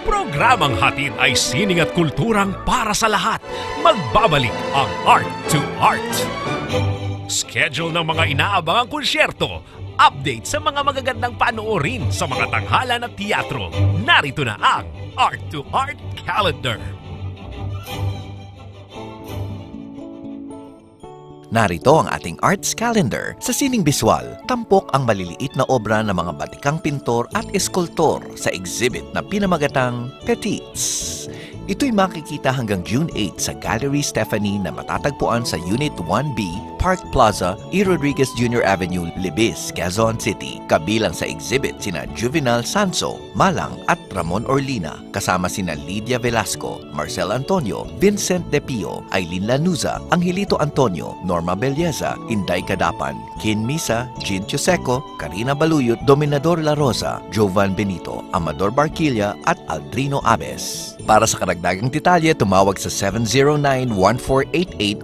Programang hatid ay sining at kulturang para sa lahat. Magbabalik ang Art to Art. Schedule ng mga inaabangang konsyerto. Update sa mga magagandang panoorin sa mga tanghalan at teatro. Narito na ang Art to Art Calendar. Narito ang ating arts calendar. Sa sining biswal, tampok ang maliliit na obra ng mga batikang pintor at eskultor sa exhibit na pinamagatang Petites. Ito'y makikita hanggang June 8 sa Gallery Stephanie na matatagpuan sa Unit 1B, Park Plaza, E. Rodriguez Jr. Avenue, Libis, Quezon City. Kabilang sa exhibit sina Juvenal Sanso, Malang at Ramon Orlina, kasama sina Lydia Velasco, Marcel Antonio, Vincent De Pio, Aileen Lanuza, Angelito Antonio, Norma Belleza, Inday Kadapan, Kin Misa, Jean Choseco, Karina Baluyot, Dominador La Rosa, Jovan Benito, Amador Barquilla at Aldrino Abes. Para sa karagdagang detalye, tumawag sa 709-1488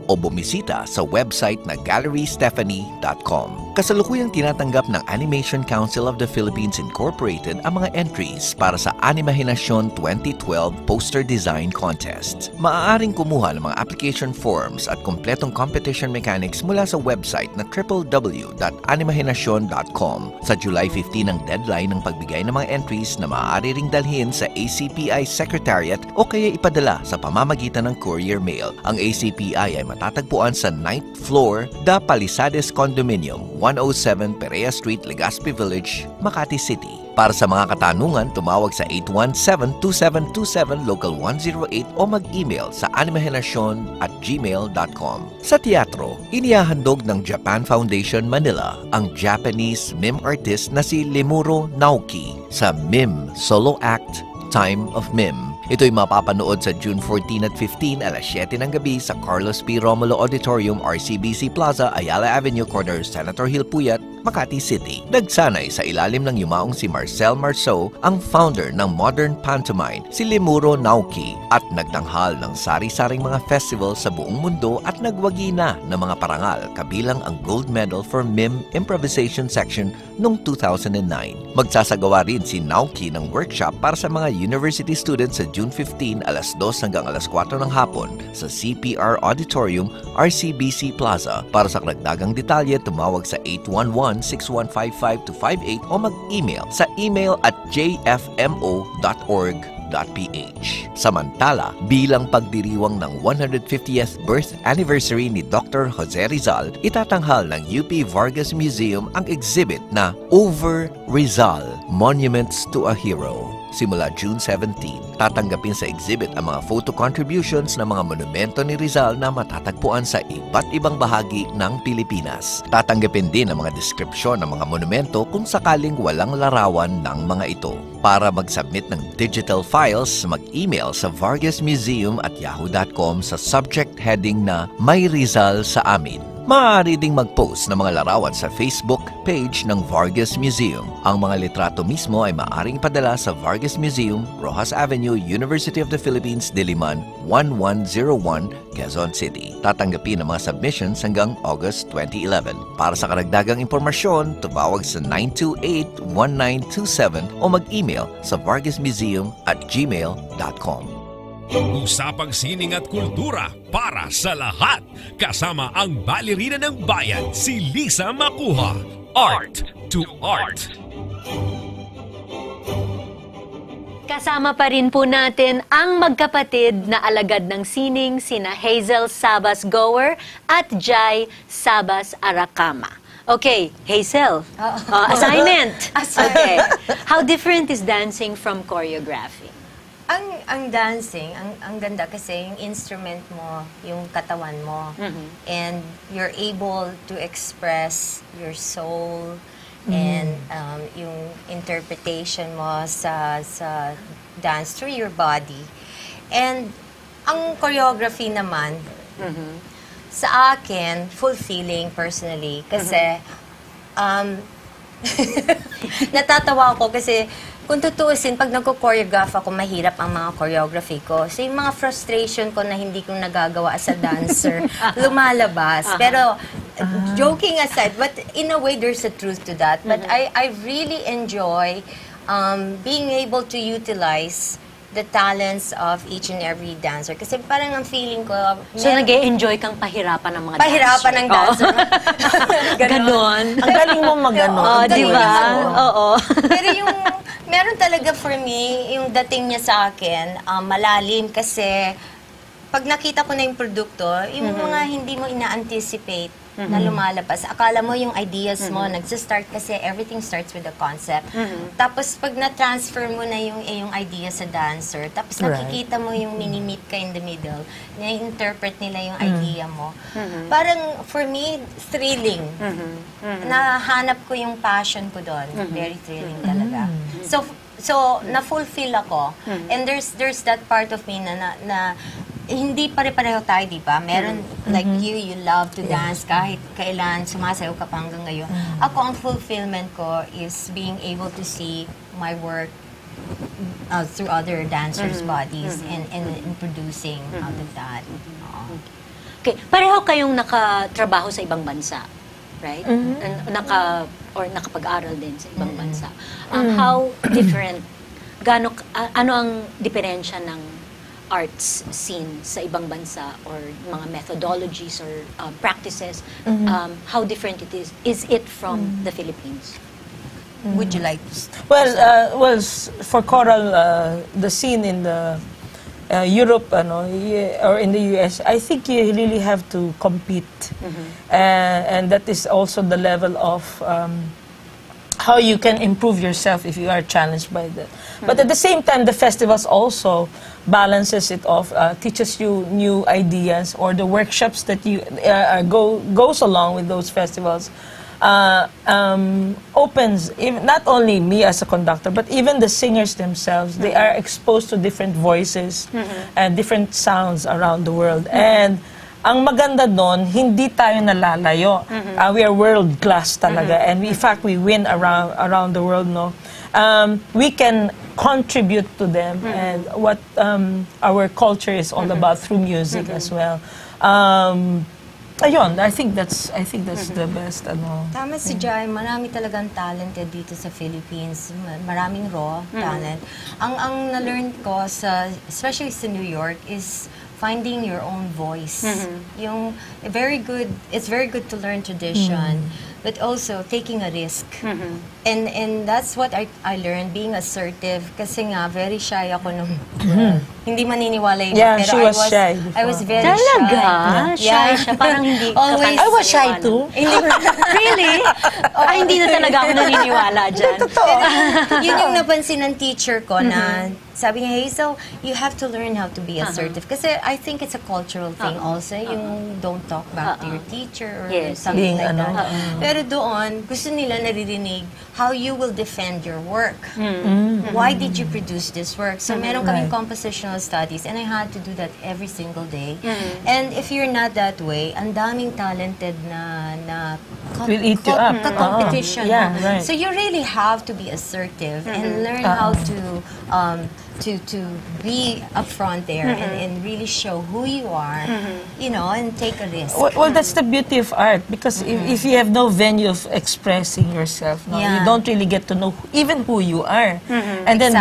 o bumisita sa website na gallerystephanie.com. Kasalukuyang tinatanggap ng Animation Council of the Philippines Incorporated ang mga entries para sa Animahinasyon 2012 Poster Design Contest. Maaaring kumuha ng mga application forms at kompletong competition mechanics mula sa website na www.animahinasyon.com. Sa July 15 ang deadline ng pagbigay ng mga entries na maaari ring dalhin sa ACPI Secretariat o kaya ipadala sa pamamagitan ng courier mail. Ang ACPI ay matatagpuan sa 9th floor, The Palisades Condominium, 107 Perea Street, Legazpi Village, Makati City. Para sa mga katanungan, tumawag sa 817-2727 Local 108 o mag-email sa animahinasyon@gmail.com. Sa teatro, inihahandog ng Japan Foundation Manila ang Japanese mime artist na si Lemuro Naoki sa Mime Solo Act Time of Mime. Ito'y mapapanood sa June 14 at 15 alas 7 ng gabi sa Carlos P. Romulo Auditorium, RCBC Plaza, Ayala Avenue, corner Senator Hill Puyat, Makati City. Nagsanay sa ilalim ng yumaong si Marcel Marceau, ang founder ng modern pantomime, si Lemuro Naoki, at nagtanghal ng sari-saring mga festival sa buong mundo at nagwagi na ng mga parangal kabilang ang Gold Medal for Mime Improvisation Section noong 2009. Magsasagawa rin si Naoki ng workshop para sa mga university students sa June 15 alas 2 hanggang alas 4 ng hapon sa CPR Auditorium, RCBC Plaza. Para sa karagdagang detalye, tumawag sa 811-6155-258 o mag-email sa email@jfmo.org.ph. Samantala, bilang pagdiriwang ng 150th birth anniversary ni Dr. Jose Rizal, itatanghal ng UP Vargas Museum ang exhibit na Over Rizal, Monuments to a Hero. Simula June 17, tatanggapin sa exhibit ang mga photo contributions ng mga monumento ni Rizal na matatagpuan sa iba't ibang bahagi ng Pilipinas. Tatanggapin din ang mga deskripsyon ng mga monumento kung sakaling walang larawan ng mga ito. Para mag-submit ng digital files, mag-email sa vargasmuseum@yahoo.com sa subject heading na May Rizal sa Amin. Maaari ding mag-post ng mga larawan sa Facebook page ng Vargas Museum. Ang mga litrato mismo ay maaaring ipadala sa Vargas Museum, Rojas Avenue, University of the Philippines, Diliman, 1101, Quezon City. Tatanggapin ang mga submissions hanggang August 2011. Para sa karagdagang impormasyon, tumawag sa 928-1927 o mag-email sa vargasmuseum@gmail.com. Usapang sining at kultura para sa lahat. Kasama ang balerina ng bayan, si Lisa Makuha. Art to Art. Kasama pa rin po natin ang magkapatid na alagad ng sining sina Hazel Sabas Gower at Jai Sabas Aracama. Okay, Hazel. Assignment. Okay. How different is dancing from choreography? Ang dancing, ang ganda kasi yung instrument mo, yung katawan mo. And you're able to express your soul and yung interpretation mo sa dance through your body. And ang choreography naman, sa akin, fulfilling personally. Kasi, natatawa ako kasi kung tutuusin, pag nagko-choreograph ako, mahirap ang mga choreography ko. So, yung mga frustration ko na hindi ko nagagawa as a dancer, lumalabas. Pero, joking aside, but in a way, there's a truth to that. But I really enjoy being able to utilize the talents of each and every dancer. Kasi parang ang feeling ko, So, nag-e-enjoy kang pahirapan ng mga pahirapan ng dancer. Ganon. Ang galing mo mag-ano. Oo, Ang di galing ba? ako. Oo. Pero yung, meron talaga for me, yung dating niya sa akin, malalim kasi pag nakita ko na yung produkto, yung mga hindi mo ina-anticipate na lumalabas. Akala mo yung ideas mo, nagsa-start kasi everything starts with a concept. Tapos pag na-transfer mo na yung idea sa dancer, tapos nakikita mo yung mini-meet ka in the middle, na-interpret nila yung idea mo. Parang for me, thrilling. Nahanap ko yung passion ko doon. Very thrilling talaga. So na-fulfill ako. And there's that part of me na hindi pare-pareho tayo, di ba? Meron, like you love to dance kahit kailan, sumasayaw ka pa hanggang ngayon. Ako, ang fulfillment ko is being able to see my work through other dancers' bodies and producing out of that. Okay, pareho kayong nakatrabaho sa ibang bansa, right? Or nakapag-aral din sa ibang bansa. How different, ano ang diferensya ng arts scene sa ibang bansa or mga methodologies or practices, how different it is it from the Philippines? Would you like to start? Well, for choral, the scene in the Europe, or in the US, I think you really have to compete, and that is also the level of how you can improve yourself if you are challenged by that. But at the same time, the festivals also balances it off, teaches you new ideas, or the workshops that you goes along with those festivals opens not only me as a conductor, but even the singers themselves. They are exposed to different voices and different sounds around the world. And ang maganda doon, hindi tayo nalalayo. We are world class talaga, and in fact we win around the world. No, we can contribute to them and what our culture is all about through music as well. Ayun, I think that's the best. Tama si Jai, marami talagang talented dito sa Philippines. Maraming raw talent. Ang na-learn ko especially sa New York is finding your own voice. Yung it's very good to learn tradition, but also taking a risk. And that's what I learned, being assertive. Kasi nga, very shy ako nung hindi maniniwala yung Yeah, pero she was shy I was very Talaga? shy. Shy siya? Parang hindi Always. ka I was shy naniniwala. too. Really? Hindi na talaga ako naniniwala dyan. Yun yung napansin ng teacher ko na sabi niya, Hazel, you have to learn how to be assertive. Kasi I think it's a cultural thing also, yung don't talk back to your teacher or something Being like that. Pero doon, gusto nila naririnig how you will defend your work. Why did you produce this work? So meron kaming compositional studies and I had to do that every single day. And if you're not that way, ang daming talented na Will eat you up. competition. Yeah, right. So you really have to be assertive and learn how to be upfront there and really show who you are, and take a risk. Well, that's the beauty of art, because if you have no venue of expressing yourself, you don't really get to know even who you are, and then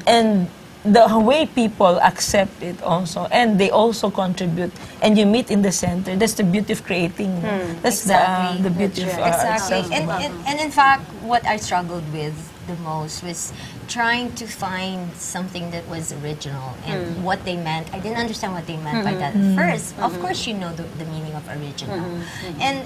and the way people accept it also, and they also contribute, and you meet in the center. That's the beauty of creating. That's the beauty of art. Exactly. itself. And in fact, what I struggled with the most was trying to find something that was original and what they meant. I didn't understand what they meant by that at first. Of course, you know the meaning of original. And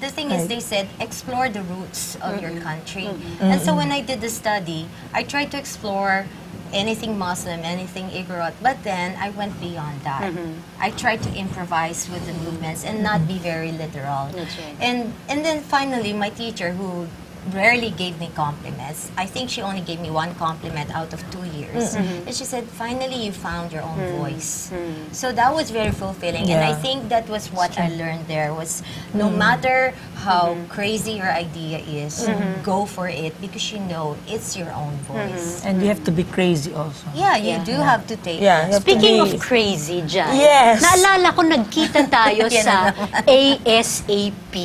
the thing is, they said, explore the roots of your country. And so when I did the study, I tried to explore anything Muslim, anything Igorot, but then I went beyond that. I tried to improvise with the movements and not be very literal. That's right. And then finally, my teacher, who rarely gave me compliments, I think she only gave me one compliment out of 2 years. And she said, finally you found your own voice. So that was very fulfilling. And I think that was what I learned there, was no matter how crazy your idea is, go for it, because you know it's your own voice. And you have to be crazy also. Yeah, you do have to take Yeah, you have to Speaking be- of crazy, Jai, Yes. naalala ko nagkita tayo Yan sa na naman. ASAP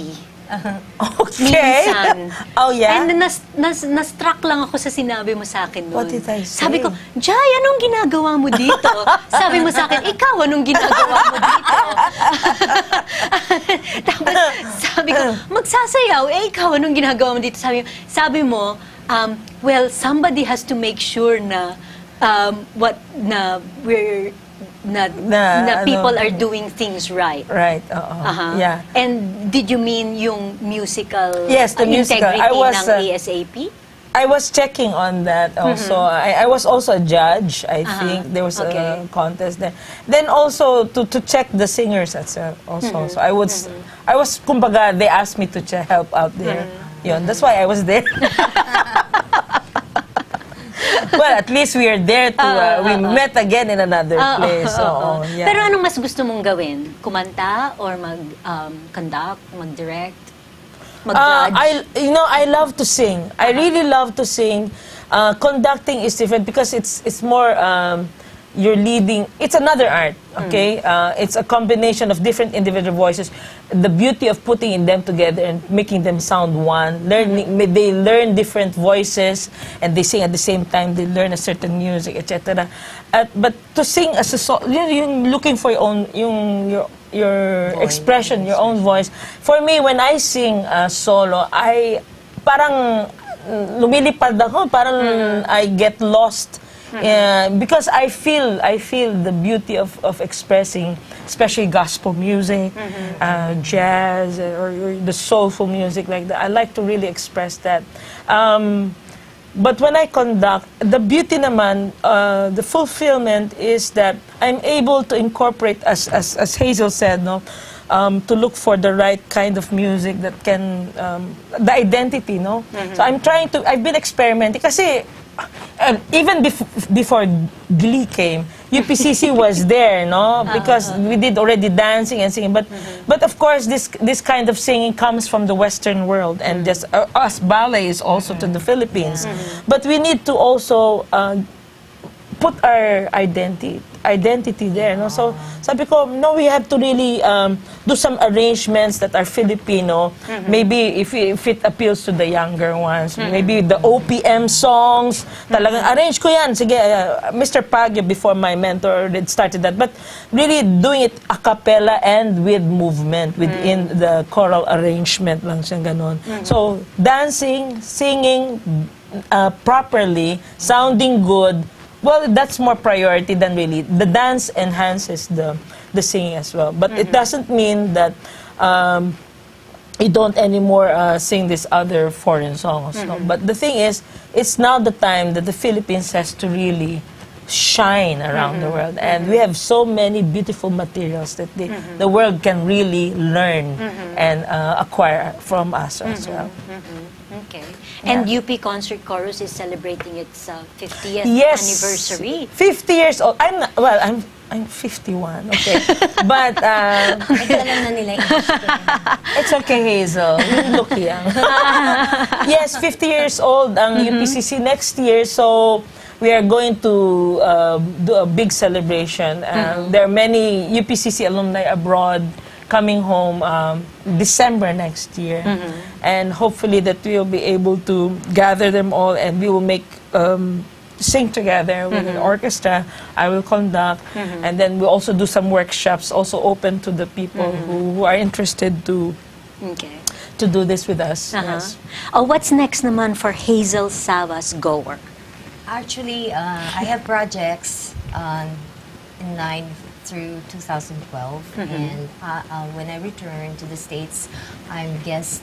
Okay. Minsan. Oh, yeah? And na-struck lang ako sa sinabi mo sa akin noon. What did I say? Sabi ko, Jai, anong ginagawa mo dito? Sabi mo sa akin, ikaw, anong ginagawa mo dito? Tapos sabi ko, magsasayaw, ikaw, anong ginagawa mo dito? Sabi mo, well, somebody has to make sure na people are doing things right. Right, yeah. And did you mean yung musical Yes, the musical. integrity ng ASAP? I was checking on that also. I was also a judge, I think. There was Okay. a contest there. Then also to check the singers also. So I was, kumbaga, they asked me to help out there. Yun, that's why I was there. Well, at least we are there to, we met again in another place. Yeah. Pero anong mas gusto mong gawin? Kumanta or mag-conduct, mag-direct, mag-judge? I love to sing. I really love to sing. Conducting is different because it's more, you're leading, it's another art, okay? It's a combination of different individual voices. The beauty of putting them together and making them sound one. They learn different voices and they sing at the same time. They learn a certain music, etc. But to sing as a solo, you're looking for your own, your expression, your own voice. For me, when I sing solo, parang lumilipad ako, parang I get lost. Because I feel the beauty of expressing, especially gospel music, jazz, or the soulful music like that. I like to really express that. But when I conduct, the beauty naman, the fulfillment is that I'm able to incorporate, as Hazel said, no, to look for the right kind of music that can, the identity, no. So I've been experimenting kasi. Even before Glee came, UPCC was there, no? Because we did already dancing and singing. But of course, this kind of singing comes from the Western world, and just us ballet is also to the Philippines. But we need to also put our identity there, no? So sabi ko, no, we have to really do some arrangements that are Filipino. Maybe if it appeals to the younger ones, maybe the OPM songs, talagang arrange ko yan. Sige, Mr. Pagyo, before my mentor, started that. But really doing it a cappella and with movement within the choral arrangement lang siya ganon. So dancing, singing properly, sounding good. Well, that's more priority than really. The dance enhances the singing as well. But it doesn't mean that you don't anymore sing these other foreign songs. No? But the thing is, it's now the time that the Philippines has to really shine around the world. And we have so many beautiful materials that the world can really learn and acquire from us as well. Okay. And UP Concert Chorus is celebrating its 50th Yes, anniversary. 50 years old. I'm 51, okay. But Alam na nila it's okay, Hazel. You look young. Yes, 50 years old ang UPCC next year. So we are going to do a big celebration. There are many UPCC alumni abroad coming home December next year. And hopefully that we will be able to gather them all and we will make sing together with an orchestra. I will conduct, and then we'll also do some workshops, also open to the people who are interested to do this with us. Yes. Oh, what's next naman for Hazel Sabas Gower? Actually, I have projects in line through 2012, and when I return to the States, I'm guest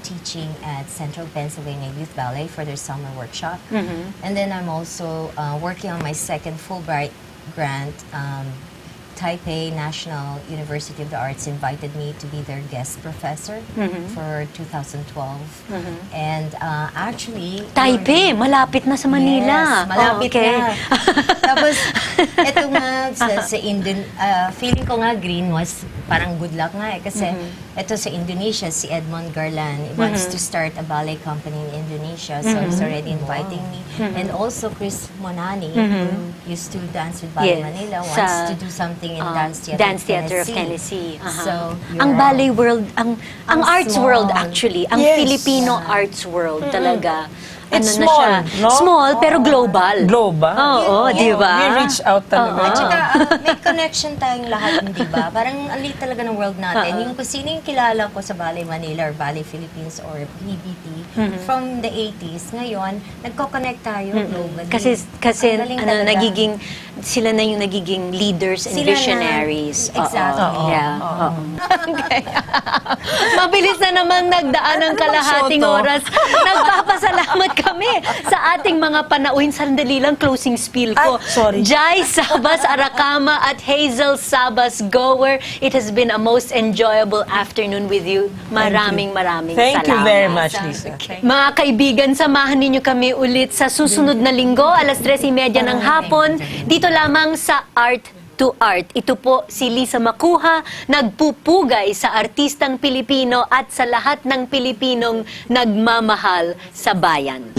teaching at Central Pennsylvania Youth Ballet for their summer workshop. And then I'm also working on my second Fulbright grant. Taipei National University of the Arts invited me to be their guest professor for 2012. And actually... Taipei, malapit na sa Manila. Yes, malapit na. Tapos, eto nga, feeling ko nga Green was parang good luck nga eh. Kasi eto sa Indonesia, si Edmond Garland wants to start a ballet company in Indonesia. So he's already inviting me. And also Chris Monani, who used to dance with Ballet Manila, wants to do something in Dance Theater of Tennessee. So, ang you're- ballet world, ang arts small. world actually, ang Yes. Filipino arts world talaga. It's na small, siya? no? Small, pero global. Global. Oo, di ba? We reach out talaga. At saka, may connection tayong lahat, di ba? Parang ang liit talaga ng world natin. Yung kung sino yung kilala ko sa Ballet Manila or Ballet Philippines or PBT from the 80s, ngayon, nagko-connect tayo globally. Kasi Ang galing talaga. sila na yung nagiging leaders and Sila na. visionaries. Oo. Exactly. Yeah. Oo. Okay. Mabilis na namang nagdaan ng kalahating Soto? oras. Nagpapasalamat kami sa ating mga panauhin. Sandali lang, closing spiel ko. Ay, sorry. Jai Sabas Aracama at Hazel Sabas Gower. It has been a most enjoyable afternoon with you. Maraming salamat. Thank you very much, Lisa. Mga kaibigan, samahan ninyo kami ulit sa susunod na linggo, alas 3:30 ng hapon, dito lamang sa Art to Art. Ito po si Lisa Makuha, nagpupugay sa artistang Pilipino at sa lahat ng Pilipinong nagmamahal sa bayan.